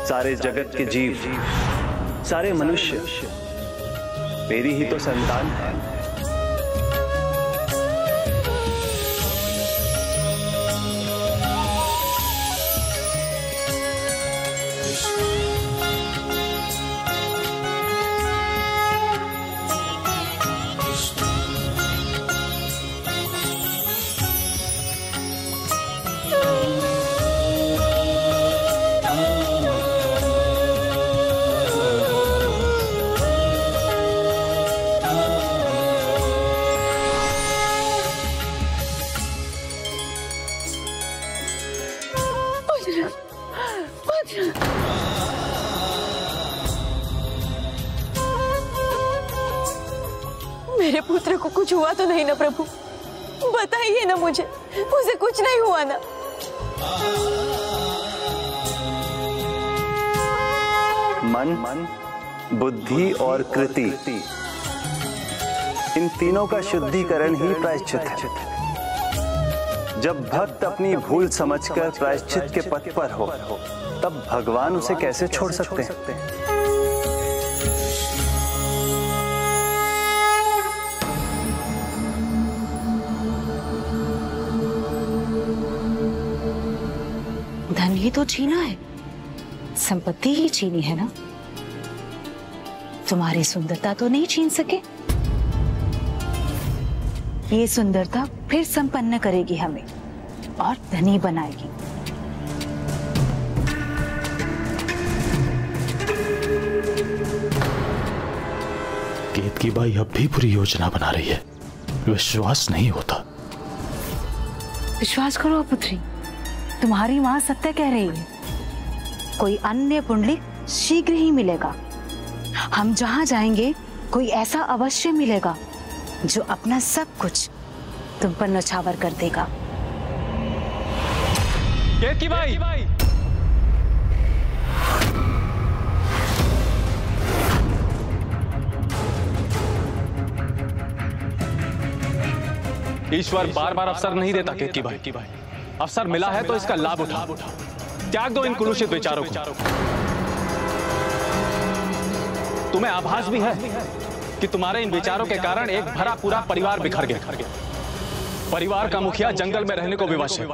सारे जगत के जीव, सारे मनुष्य मेरी ही तो संतान है। मेरे पुत्र को कुछ हुआ तो नहीं ना प्रभु? बताइए ना मुझे, उसे कुछ नहीं हुआ ना? मन, बुद्धि और कृति, इन तीनों का शुद्धिकरण ही प्रायश्चित है। जब भक्त अपनी भूल समझकर प्रायश्चित के पथ पर हो, तब भगवान उसे कैसे छोड़ सकते हैं? धन ही तो छीना है, संपत्ति ही छीनी है ना। तुम्हारी सुंदरता तो नहीं छीन सके। ये सुंदरता फिर संपन्न करेगी हमें और धनी बनाएगी। केतकी बाई अब भी पूरी योजना बना रही है, विश्वास नहीं होता। विश्वास करो पुत्री, तुम्हारी मां सत्य कह रही है। कोई अन्य पुंडलिक शीघ्र ही मिलेगा। हम जहां जाएंगे कोई ऐसा अवश्य मिलेगा जो अपना सब कुछ तुम पर न्यौछावर कर देगा। केतकी बाई, ईश्वर बार बार अवसर नहीं देता केतकी बाई। अवसर मिला है तो इसका लाभ उठा। त्याग दो इन कुलूषित विचारों को। तुम्हें आभास भी है कि तुम्हारे इन विचारों के कारण एक भरा पूरा परिवार बिखर गया। परिवार का मुखिया जंगल में रहने को विवश है।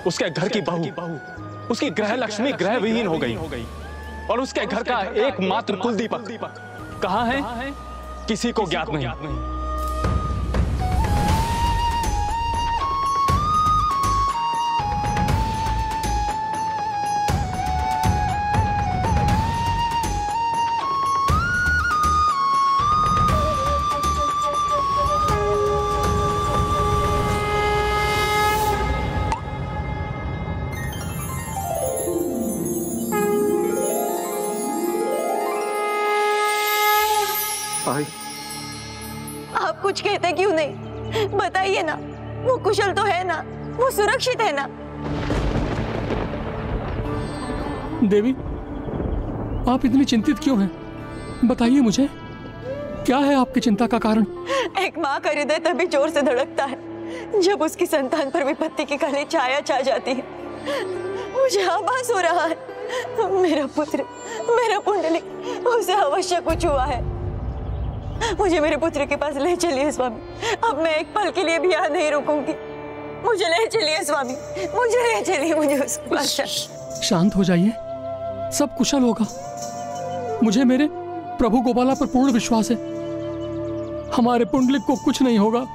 उसके घर की बहू, उसकी गृह लक्ष्मी गृह विहीन हो गई और उसके घर का एकमात्र कुलदीपक कहां है, किसी को ज्ञात नहीं। आप कुछ कहते क्यों नहीं? बताइए ना, वो कुशल तो है ना, वो सुरक्षित है ना? देवी, आप इतनी चिंतित क्यों हैं? बताइए मुझे, क्या है आपकी चिंता का कारण? एक माँ का हृदय तभी जोर से धड़कता है जब उसकी संतान पर विपत्ति की काली छाया छा जाती है। मुझे आभास हो रहा है मेरा पुत्र, मेरा पुंडलिक, उसे अवश्य कुछ हुआ है। मुझे मेरे पुत्र के पास ले चलिए स्वामी। अब मैं एक पल के लिए भी यहाँ नहीं रुकूंगी। मुझे ले चलिए स्वामी, मुझे ले चलिए, मुझे उसके पास। शांत हो जाइए, सब कुशल होगा। मुझे मेरे प्रभु गोपाला पर पूर्ण विश्वास है। हमारे पुंडलिक को कुछ नहीं होगा।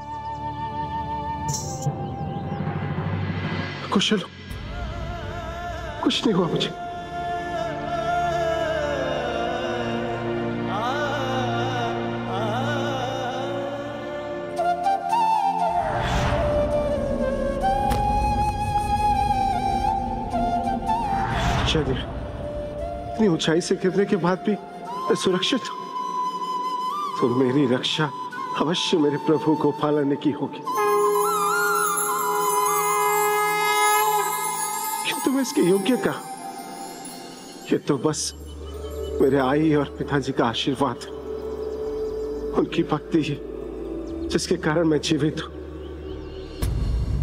कुशल, कुछ नहीं हुआ मुझे। इतनी ऊंचाई से गिरने के बाद भी मैं सुरक्षित हूं, तो मेरी रक्षा अवश्य मेरे प्रभु गोपाल ने की होगी। क्यों तुम्हें इसके योग्य कहा? ये तो बस मेरे आई और पिताजी का आशीर्वाद, उनकी भक्ति है जिसके कारण मैं जीवित हूं।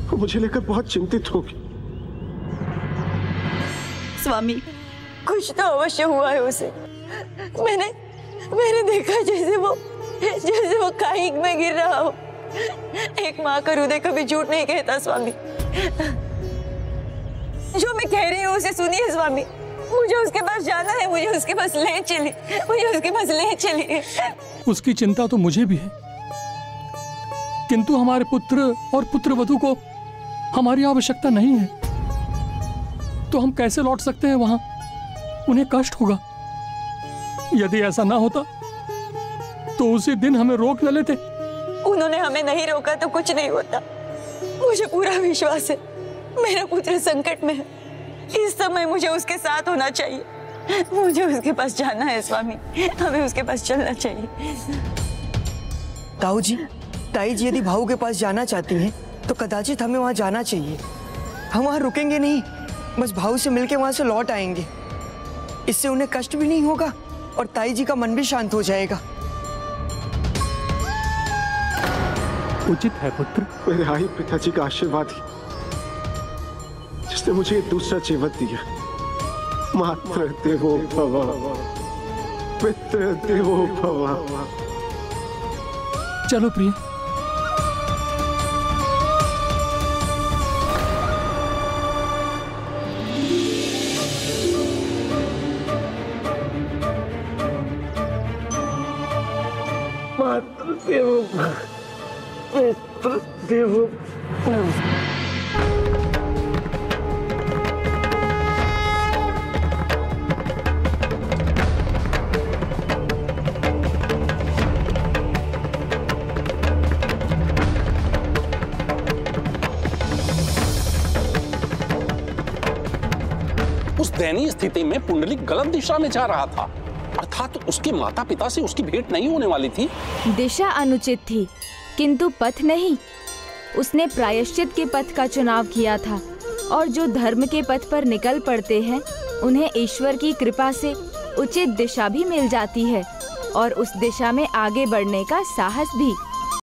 वो मुझे लेकर बहुत चिंतित होगी। स्वामी, कुछ तो अवश्य हुआ है उसे। मैंने देखा जैसे वो काइक में गिर रहा हो। एक माँ का हृदय कभी झूठ नहीं कहता स्वामी। जो मैं कह रही हूँ उसे सुनिए स्वामी। मुझे उसके पास जाना है, मुझे उसके पास ले चलिए। उसकी चिंता तो मुझे भी है, किंतु हमारे पुत्र और पुत्रवधू को हमारी आवश्यकता नहीं है, तो हम कैसे लौट सकते हैं वहां? उन्हें कष्ट होगा। यदि ऐसा ना होता तो उसी दिन हमें रोक न लेते। उन्होंने हमें नहीं रोका तो कुछ नहीं होता। मुझे पूरा विश्वास है मेरा पुत्र संकट में है। इस समय मुझे उसके साथ होना चाहिए। मुझे उसके पास जाना है स्वामी, हमें उसके पास चलना चाहिए। ताऊ जी, ताई जी यदि भाऊ के पास जाना चाहती हैं तो कदाचित हमें वहां जाना चाहिए। हम वहां रुकेंगे नहीं, बस भाऊ से मिलके वहां से लौट आएंगे। इससे उन्हें कष्ट भी नहीं होगा और ताई जी का मन भी शांत हो जाएगा। उचित है पुत्र। मेरे आई पिताजी का आशीर्वाद ही जिसने मुझे ये दूसरा जीवन दिया। मातृ देवो भव, पितृ देवो भव। चलो प्रिय। मातृ देवो भव, पितृ देवो भव। उस दयनीय स्थिति में पुंडलिक गलत दिशा में जा रहा था, अर्थात उसके माता पिता से उसकी भेंट नहीं होने वाली थी। दिशा अनुचित थी किंतु पथ नहीं। उसने प्रायश्चित के पथ का चुनाव किया था और जो धर्म के पथ पर निकल पड़ते हैं उन्हें ईश्वर की कृपा से उचित दिशा भी मिल जाती है और उस दिशा में आगे बढ़ने का साहस भी।